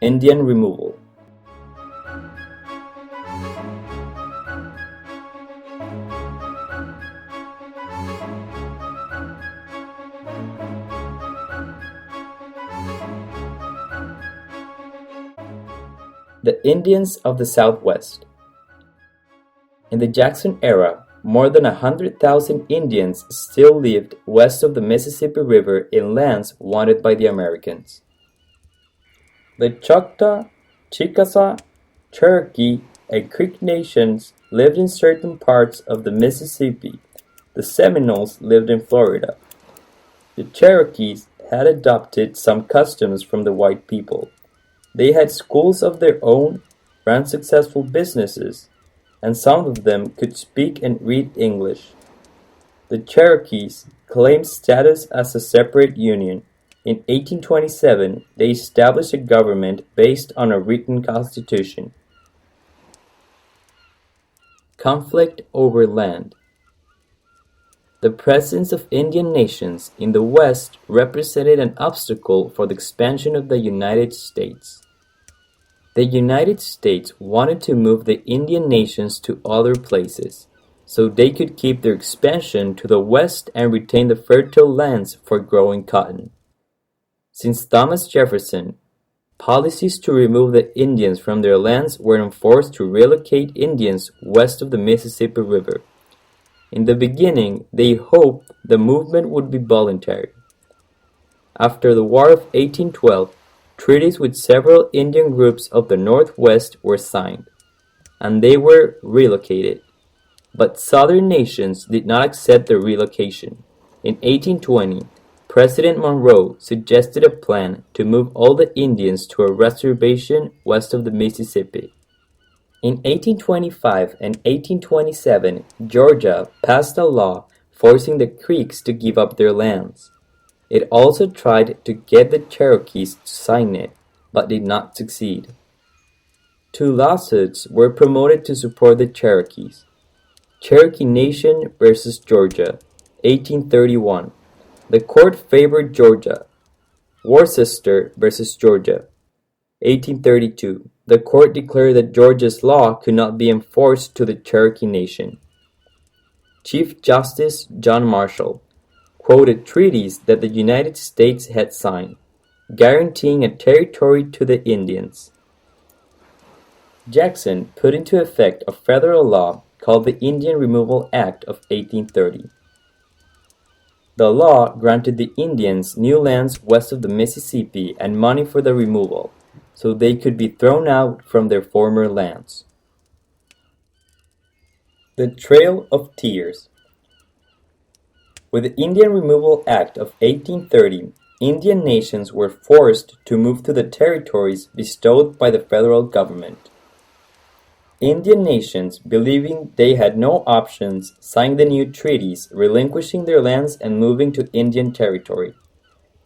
Indian removal. The Indians of the Southwest. In the Jackson era, more than 100,000 Indians still lived west of the Mississippi River in lands wanted by the Americans. The Choctaw, Chickasaw, Cherokee, and Creek nations lived in certain parts of the Mississippi. The Seminoles lived in Florida. The Cherokees had adopted some customs from the white people. They had schools of their own, ran successful businesses, and some of them could speak and read English. The Cherokees claimed status as a separate union. In 1827, they established a government based on a written constitution. Conflict over land. The presence of Indian nations in the West represented an obstacle for the expansion of the United States. The United States wanted to move the Indian nations to other places, so they could keep their expansion to the West and retain the fertile lands for growing cotton. Since Thomas Jefferson, policies to remove the Indians from their lands were enforced to relocate Indians west of the Mississippi River. In the beginning, they hoped the movement would be voluntary. After the War of 1812, treaties with several Indian groups of the Northwest were signed, and they were relocated. But Southern nations did not accept the relocation. In 1820, President Monroe suggested a plan to move all the Indians to a reservation west of the Mississippi. In 1825 and 1827, Georgia passed a law forcing the Creeks to give up their lands. It also tried to get the Cherokees to sign it, but did not succeed. Two lawsuits were promoted to support the Cherokees. Cherokee Nation versus Georgia, 1831. The court favored Georgia. Worcester versus Georgia, 1832. The court declared that Georgia's law could not be enforced to the Cherokee Nation. Chief Justice John Marshall quoted treaties that the United States had signed, guaranteeing a territory to the Indians. Jackson put into effect a federal law called the Indian Removal Act of 1830. The law granted the Indians new lands west of the Mississippi and money for the removal, so they could be thrown out from their former lands. The Trail of Tears. With the Indian Removal Act of 1830, Indian nations were forced to move to the territories bestowed by the federal government. Indian nations, believing they had no options, signed the new treaties, relinquishing their lands and moving to Indian territory.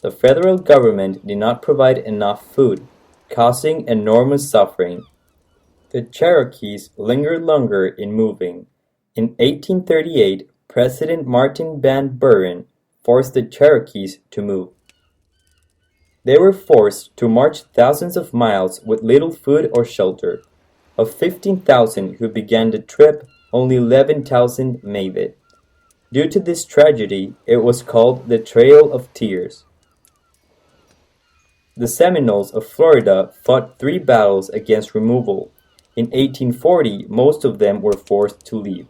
The federal government did not provide enough food, causing enormous suffering. The Cherokees lingered longer in moving. In 1838, President Martin Van Buren forced the Cherokees to move. They were forced to march thousands of miles with little food or shelter. Of 15,000 who began the trip, only 11,000 made it. Due to this tragedy, it was called the Trail of Tears. The Seminoles of Florida fought 3 battles against removal. In 1840, most of them were forced to leave.